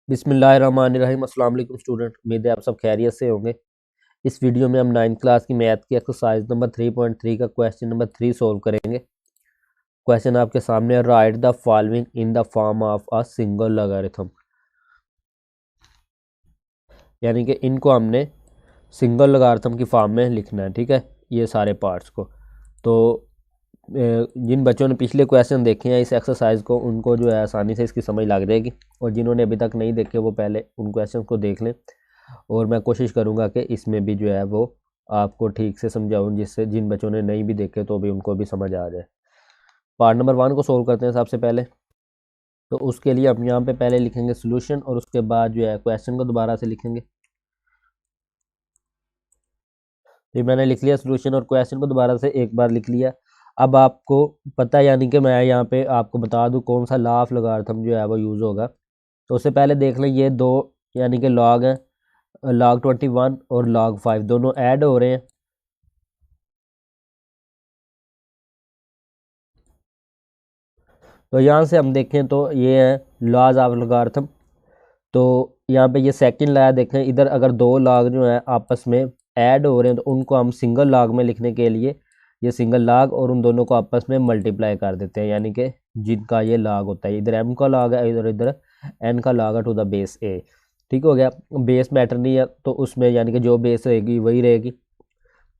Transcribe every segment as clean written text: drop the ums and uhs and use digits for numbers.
बिस्मिल्लाहिर्रहमानिर्रहीम। अस्सलाम वालेकुम स्टूडेंट, उम्मीद है आप सब खैरियत से होंगे। इस वीडियो में हम 9th क्लास की मैथ की एक्सरसाइज नंबर 3.3 का क्वेश्चन नंबर 3 सोल्व करेंगे। क्वेश्चन आपके सामने है, right the following in the form of a single logarithm. यानी कि इनको हमने सिंगल लॉगरिथम की फॉर्म में लिखना है। ठीक है, ये सारे पार्ट्स को। तो जिन बच्चों ने पिछले क्वेश्चन देखे हैं इस एक्सरसाइज को, उनको जो है आसानी से इसकी समझ लग जाएगी, और जिन्होंने अभी तक नहीं देखे वो पहले उन क्वेश्चन को देख लें। और मैं कोशिश करूंगा कि इसमें भी जो है वो आपको ठीक से समझाऊं, जिससे जिन बच्चों ने नहीं भी देखे तो भी उनको भी समझ आ जाए। पार्ट नंबर 1 को सोल्व करते हैं सबसे पहले। तो उसके लिए हम यहाँ पे पहले लिखेंगे सोल्यूशन, और उसके बाद जो है क्वेश्चन को दोबारा से लिखेंगे। तो मैंने लिख लिया सोल्यूशन और क्वेश्चन को दोबारा से एक बार लिख लिया। अब आपको पता है, यानी कि मैं यहाँ पे आपको बता दूँ कौन सा लॉ ऑफ लॉगरिथम जो है वो यूज़ होगा। तो उससे पहले देख लें, ये दो यानी कि लॉग हैं, log 21 और log 5 दोनों ऐड हो रहे हैं। तो यहाँ से हम देखें तो ये है लॉज ऑफ लॉगरिथम। तो यहाँ पे ये सेकंड लॉ देखें, इधर अगर दो लॉग जो हैं आपस में ऐड हो रहे हैं तो उनको हम सिंगल लॉग में लिखने के लिए ये सिंगल लॉग और उन दोनों को आपस में मल्टीप्लाई कर देते हैं, यानी कि जिनका ये लॉग होता है, इधर m का लॉग है, इधर इधर n का लॉग है टू द बेस a। ठीक हो गया। बेस मैटर नहीं है तो उसमें यानी कि जो बेस रहेगी वही रहेगी।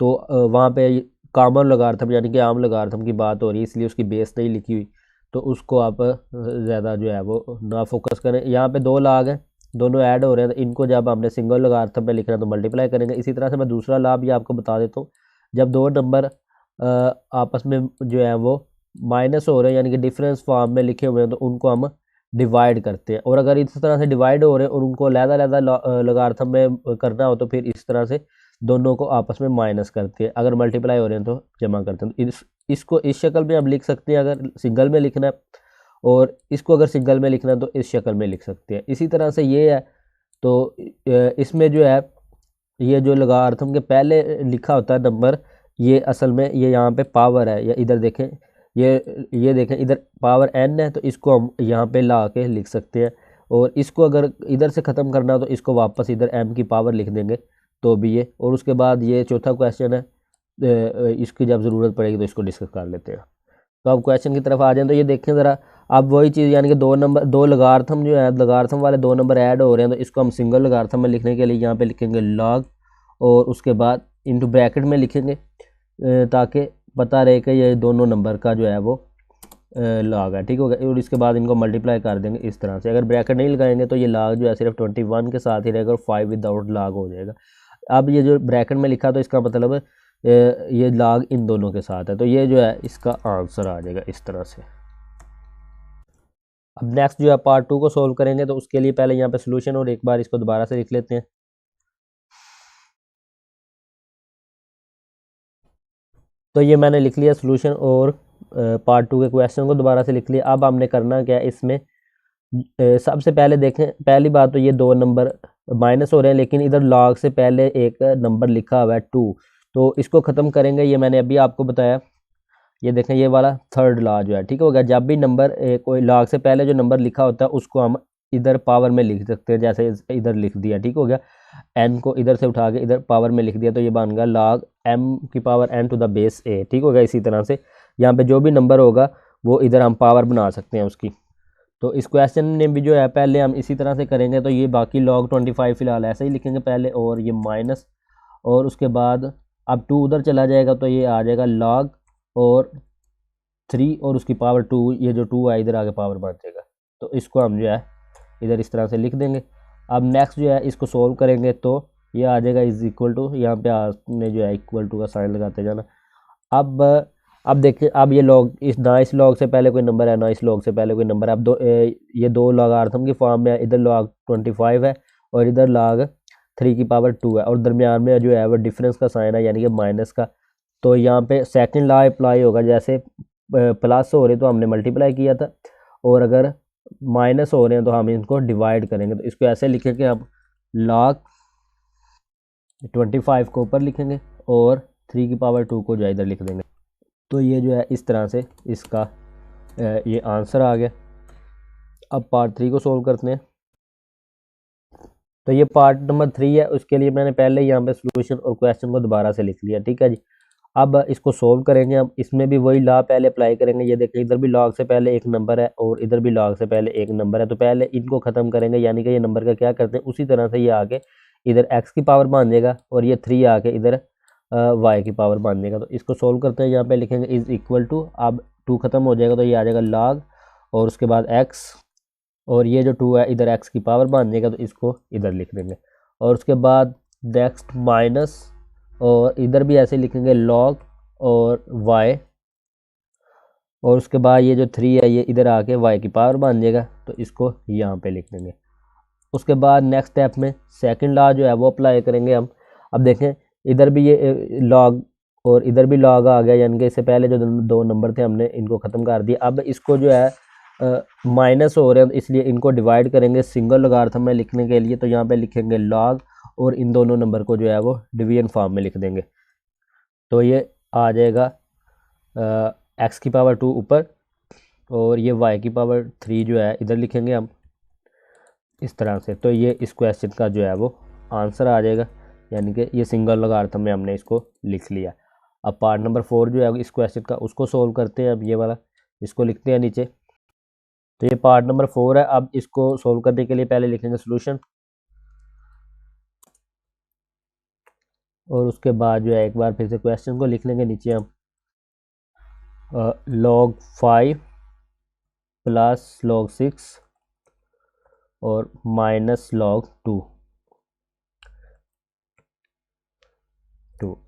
तो वहाँ पे कॉमन लॉगरिथम यानी कि आम लॉगरिथम की बात हो रही है, इसलिए उसकी बेस नहीं लिखी हुई। तो उसको आप ज़्यादा जो है वो ना फोकस करें। यहाँ पे दो लॉग हैं, दोनों ऐड हो रहे हैं, तो इनको जब हमने सिंगल लॉगरिथम में लिखना है तो मल्टीप्लाई करेंगे। इसी तरह से मैं दूसरा लॉ भी आपको बता देता हूँ। जब दो नंबर आपस में जो है वो माइनस हो रहे हैं, यानी कि डिफरेंस फॉर्म में लिखे हुए हैं, तो उनको हम डिवाइड करते हैं। और अगर इस तरह से डिवाइड हो रहे हैं और उनको अलग-अलग लॉगरिथम में करना हो तो फिर इस तरह से दोनों को आपस में माइनस करते हैं। अगर मल्टीप्लाई हो रहे हैं तो जमा करते हैं। तो इसको इस शक्ल में हम लिख सकते हैं अगर सिंगल में लिखना है, और इसको अगर सिंगल में लिखना है तो इस शक्ल में लिख सकते हैं। इसी तरह से ये है। तो इसमें जो है ये जो लॉगरिथम के पहले लिखा होता है नंबर, ये असल में ये यहाँ पे पावर है, या इधर देखें, ये देखें इधर पावर n है, तो इसको हम यहाँ पे ला के लिख सकते हैं। और इसको अगर इधर से ख़त्म करना हो तो इसको वापस इधर m की पावर लिख देंगे तो भी ये। और उसके बाद ये चौथा क्वेश्चन है, इसकी जब ज़रूरत पड़ेगी तो इसको डिस्कस कर लेते हैं। तो अब क्वेश्चन की तरफ आ जाएं तो ये देखें ज़रा। अब वही चीज़, यानी कि दो लॉगरिथम जो है, लॉगरिथम वाले दो नंबर ऐड हो रहे हैं, तो इसको हम सिंगल लॉगरिथम में लिखने के लिए यहाँ पे लिखेंगे लॉग, और उसके बाद इनटू ब्रैकेट में लिखेंगे ताकि पता रहे कि ये दोनों नंबर का जो है वो लॉग है। ठीक हो गया। और इसके बाद इनको मल्टीप्लाई कर देंगे इस तरह से। अगर ब्रैकेट नहीं लगाएंगे तो ये लॉग जो है सिर्फ 21 के साथ ही रहेगा और 5 विदाउट लॉग हो जाएगा। अब ये जो ब्रैकेट में लिखा तो इसका मतलब ये लॉग इन दोनों के साथ है, तो ये जो है इसका आंसर आ जाएगा इस तरह से। अब नेक्स्ट जो है पार्ट 2 को सोल्व करेंगे। तो उसके लिए पहले यहाँ पे सोल्यूशन और एक बार इसको दोबारा से लिख लेते हैं। तो ये मैंने लिख लिया सोल्यूशन, और पार्ट 2 के क्वेश्चन को दोबारा से लिख लिया। अब हमने करना क्या है इसमें, सबसे पहले देखें, पहली बात तो ये दो नंबर माइनस हो रहे हैं, लेकिन इधर लॉग से पहले एक नंबर लिखा हुआ है 2, तो इसको ख़त्म करेंगे। ये मैंने अभी आपको बताया। ये देखें, ये वाला थर्ड लॉ जो है, ठीक हो गया। जब भी नंबर कोई लॉग से पहले जो नंबर लिखा होता है उसको हम इधर पावर में लिख सकते हैं, जैसे इधर लिख दिया। ठीक हो गया। एन को इधर से उठा के इधर पावर में लिख दिया, तो ये बन गया लॉग एम की power n to the base a. ठीक हो गया। इसी तरह से यहाँ पे जो भी नंबर होगा वो इधर हम पावर बना सकते हैं उसकी। तो इस क्वेश्चन में भी जो है पहले हम इसी तरह से करेंगे। तो ये बाकी log 25 फिलहाल ऐसे ही लिखेंगे पहले, और ये माइनस, और उसके बाद अब 2 उधर चला जाएगा तो ये आ जाएगा log और 3 और उसकी पावर 2, ये जो 2 है इधर आगे पावर बढ़ जाएगा। तो इसको हम जो है इधर इस तरह से लिख देंगे। अब नेक्स्ट जो है इसको सोल्व करेंगे तो ये आ जाएगा इज इक्वल टू, यहाँ पे आपने जो है इक्वल टू का साइन लगाते जाना। अब अब देखिए, अब ये लॉग इस लॉग से पहले कोई नंबर है, ना इस लॉग से पहले कोई नंबर है। अब ये दो लॉगरिथम की फॉर्म में है, इधर log 25 है और इधर log 3 की पावर 2 है, और दरमियान में जो है वो डिफरेंस का साइन है, यानी कि माइनस का। तो यहाँ पे सेकंड लॉ अप्लाई होगा, जैसे प्लस हो रहे तो हमने मल्टीप्लाई किया था, और अगर माइनस हो रहे हैं तो हम इनको डिवाइड करेंगे। तो इसको ऐसे लिखेंगे, हम log 25 को ऊपर लिखेंगे और 3 की पावर 2 को जो है इधर लिख देंगे। तो ये जो है इस तरह से इसका ये आंसर आ गया। अब पार्ट 3 को सोल्व करते हैं। तो ये पार्ट नंबर 3 है, उसके लिए मैंने पहले यहाँ पे सोल्यूशन और क्वेश्चन को दोबारा से लिख लिया, ठीक है जी। अब इसको सोल्व करेंगे, अब इसमें भी वही लॉ पहले अप्लाई करेंगे। ये देखिए इधर भी लॉग से पहले एक नंबर है और इधर भी लॉग से पहले एक नंबर है, तो पहले इनको ख़त्म करेंगे, यानी कि ये नंबर का क्या करते हैं उसी तरह से ये आके इधर x की पावर बन जाएगा और ये 3 आके इधर y की पावर बन जाएगा। तो इसको सोल्व करते हैं, यहाँ पे लिखेंगे इज़ इक्वल टू, अब 2 ख़त्म हो जाएगा तो ये आ जाएगा log और उसके बाद x, और ये जो 2 है इधर x की पावर बन जाएगा, तो इसको इधर लिख देंगे। और उसके बाद नेक्स्ट माइनस, और इधर भी ऐसे लिखेंगे log और y, और उसके बाद ये जो 3 है ये इधर आके y की पावर बन जाएगा, तो इसको यहाँ पे लिख देंगे। उसके बाद नेक्स्ट स्टेप में सेकंड लॉ जो है वो अप्लाई करेंगे हम। अब देखें इधर भी ये लॉग और इधर भी लॉग आ गया, यानी कि इससे पहले जो दो नंबर थे हमने इनको ख़त्म कर दिया। अब इसको जो है माइनस हो रहे हैं, इसलिए इनको डिवाइड करेंगे सिंगल लॉगरिथम में लिखने के लिए, तो यहाँ पे लिखेंगे लॉग और इन दोनों नंबर को जो है वो डिवीजन फॉर्म में लिख देंगे। तो ये आ जाएगा x की पावर 2 ऊपर और ये y की पावर 3 जो है इधर लिखेंगे हम इस तरह से। तो ये इस क्वेश्चन का जो है वो आंसर आ जाएगा, यानी कि ये सिंगल लॉगरिथम में हमने इसको लिख लिया। अब पार्ट नंबर 4 जो है इस क्वेश्चन का उसको सोल्व करते हैं। अब ये वाला इसको लिखते हैं नीचे, तो ये पार्ट नंबर 4 है। अब इसको सोल्व करने के लिए पहले लिखेंगे सोल्यूशन, और उसके बाद जो है एक बार फिर से क्वेश्चन को लिख लेंगे नीचे हम। log 5 प्लस log 6 और माइनस log 2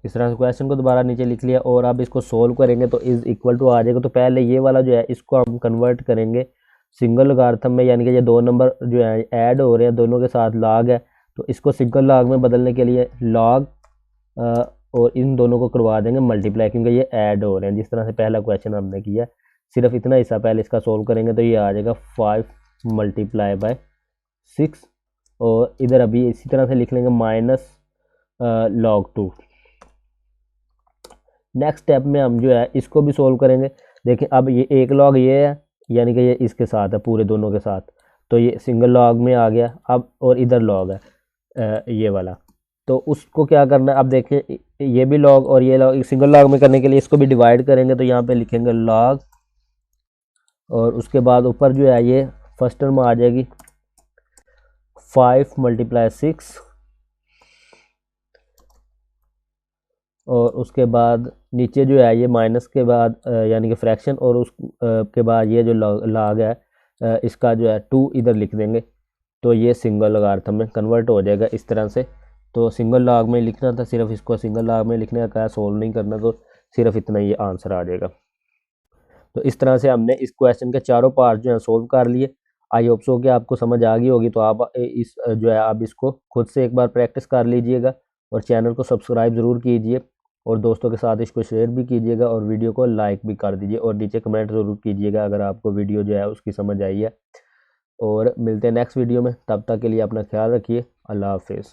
इस तरह से क्वेश्चन को दोबारा नीचे लिख लिया। और अब इसको सोल्व करेंगे तो इज़ इक्वल टू आ जाएगा। तो पहले ये वाला जो है इसको हम कन्वर्ट करेंगे सिंगल लॉगरिथम में, यानी कि ये दो नंबर जो है ऐड हो रहे हैं, दोनों के साथ लॉग है, तो इसको सिंगल लॉग में बदलने के लिए लॉग और इन दोनों को करवा देंगे मल्टीप्लाई, क्योंकि ये ऐड हो रहे हैं जिस तरह से पहला क्वेश्चन हमने किया। सिर्फ इतना हिस्सा पहले इसका सोल्व करेंगे तो ये आ जाएगा 5 मल्टीप्लाई बाय 6, और इधर अभी इसी तरह से लिख लेंगे माइनस log 2। नेक्स्ट स्टेप में हम जो है इसको भी सोल्व करेंगे। देखिए अब ये एक लॉग ये है, यानी कि ये इसके साथ है पूरे दोनों के साथ, तो ये सिंगल लॉग में आ गया। अब और इधर लॉग है ये वाला, तो उसको क्या करना है, अब देखिए ये भी लॉग और ये लॉग, सिंगल लॉग में करने के लिए इसको भी डिवाइड करेंगे, तो यहाँ पे लिखेंगे लॉग और उसके बाद ऊपर जो है ये फर्स्ट टर्म आ जाएगी 5 मल्टीप्लाई 6, और उसके बाद नीचे जो है ये माइनस के बाद यानी कि फ्रैक्शन, और उस के बाद ये जो लॉग है इसका जो है 2 इधर लिख देंगे, तो ये सिंगल लॉगरिथम में कन्वर्ट हो जाएगा इस तरह से। तो सिंगल लॉग में लिखना था, सिर्फ इसको सिंगल लॉग में लिखने का कहा, सोल्व नहीं करना, तो सिर्फ इतना ये आंसर आ जाएगा। तो इस तरह से हमने इस क्वेश्चन के चारों पार्ट जो है सोल्व कर लिए। आई होप सो कि आपको समझ आ गई होगी। तो आप इस जो है आप इसको खुद से एक बार प्रैक्टिस कर लीजिएगा और चैनल को सब्सक्राइब ज़रूर कीजिए और दोस्तों के साथ इसको शेयर भी कीजिएगा और वीडियो को लाइक भी कर दीजिए और नीचे कमेंट ज़रूर कीजिएगा अगर आपको वीडियो जो है उसकी समझ आई है। और मिलते हैं नेक्स्ट वीडियो में, तब तक के लिए अपना ख्याल रखिए। अल्लाह हाफिज़।